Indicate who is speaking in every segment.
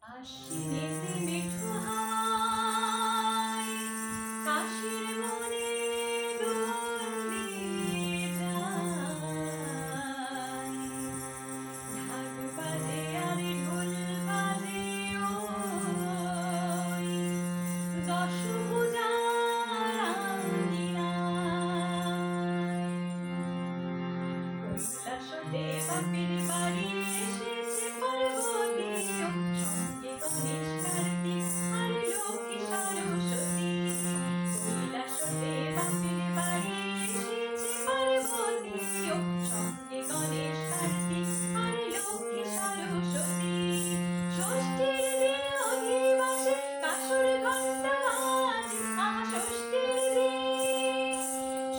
Speaker 1: আশ্বিনেতে মেঠো হাওয়ায় কাশের মনে দোল দিয়ে যায়। ঢাক বাজে আর ঢোল বাজে ওই দশভুজার আঙিনায়। কৈলাসতে বাপের বাড়ি এসেছে পার্বতী, সঙ্গে গণেশ কার্তিক আর লক্ষ্মী সরস্বতী। কৈলাসতে বাপের বাড়ি এসেছে পার্বতী, সঙ্গে গণেশ কার্তিক আর লক্ষ্মী সরস্বতী। ষষ্ঠীর দিন অধিবাসে কাসর ঘণ্টা বাজে,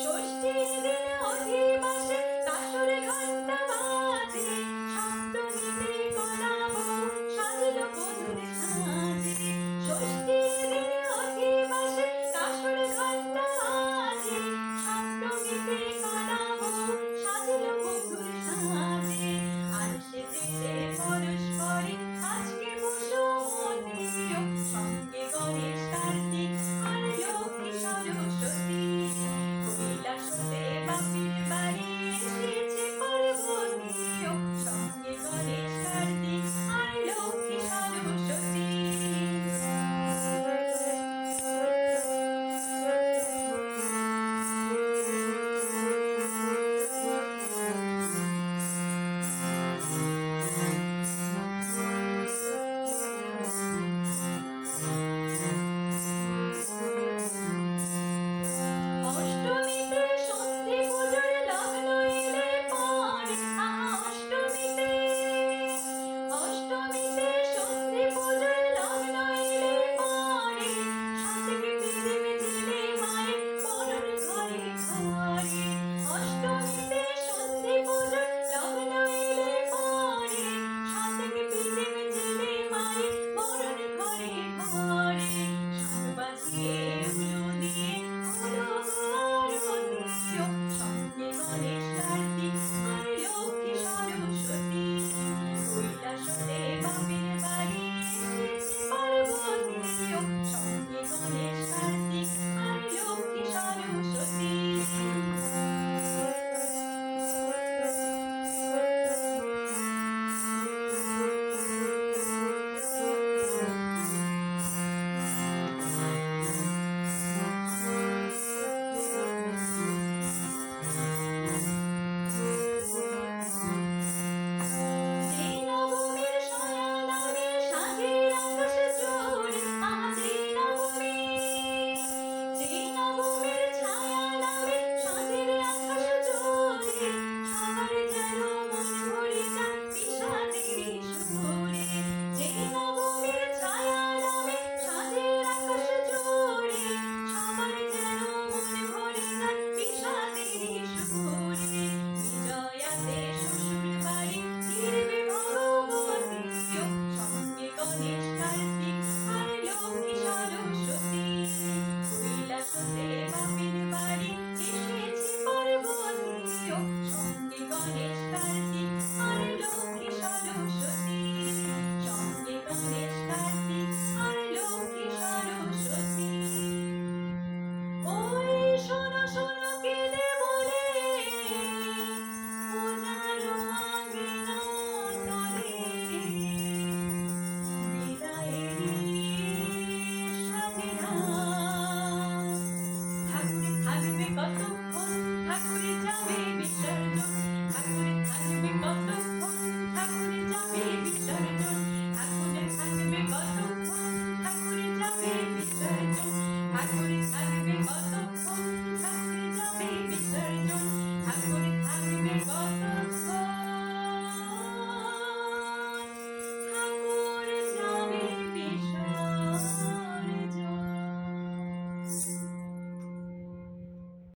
Speaker 1: ষষ্ঠীর দিন অধিবাসে কাসর ঘণ্টা বাজে। সপ্তমীতে কলা বউ সাজলো বধূর সাজে। ষষ্ঠীর দিন অধিবাসে কাসর ঘণ্টা বাজে। সপ্তমীতে কলা বউ সাজলো বধূর সাজে। আর সেজেছে পরস্পরে আজকে বসুমতী, সঙ্গে গণেশ কার্তিক আর লক্ষ্মী সরস্বতী। কৈলাসতে বাপের বাড়ি এসেছে পার্বতী, সঙ্গে গণেশ কার্তিক আর লক্ষ্মী সরস্বতী। অষ্টমীতে সন্ধি পুজোর লগ্ন এলে পরে, অষ্টমীতে সন্ধি পুজোর লগ্ন এলে পরে। সাতেক পিদিম জেলে মায়ের পরন ঘরে ঘরে। অষ্টমীতে সন্ধি পুজোর লগ্ন এলে পরে। সাতেক পিদিম জেলে মায়ের পরন ঘরে ঘরে। শাঁখ বাজিয়ে উলু দিয়ে হলো আরতি, সঙ্গে গণেশ কার্তিক আর লক্ষ্মী সরস্বতী। কৈলাসতে বাপের বাড়ি এসেছে পার্বতী, সঙ্গে গণেশ কার্তিক আর লক্ষ্মী সরস্বতী। যে নবমীর ছায়া নামে সাজে আকাশ জুড়ে, যে নবমীর ছায়া নামে সাজে আকাশ জুড়ে। সবার যেন মন ভরে যায় বিষাদের সুরে। যে নবমীর ছায়া নামে সাজে আকাশ জুড়ে। সবার যেন মন ভরে যায় বিষাদের সুরে। বিজয়াতে শ্বশুর বাড়ি ফিরবে ভগবতী, সঙ্গে গণেশ কার্তিক আর লক্ষ্মী সরস্বতী। কৈলাসতে বাপের বাড়ি এসেছে পার্বতী, সঙ্গে গণেশ কার্তিক আর লক্ষ্মী সরস্বতী। সঙ্গে গণেশ কার্তিক আর লক্ষ্মী সরস্বতী। ওই শোনো শোনো কেঁদে বলে পূজার আঙিনা তলে। বিদায়েরই সাজেনা। ঠাকুর থাকবে কতক্ষণ, ঠাকুর যাবে বিসর্জন। ঠাকুর থাকবে কতক্ষণ, ঠাকুর যাবে বিসর্জন। ঠাকুর থাকবে কতক্ষণ, ঠাকুর যাবে বিসর্জন। ঠাকুর থাকবে কতক্ষণ,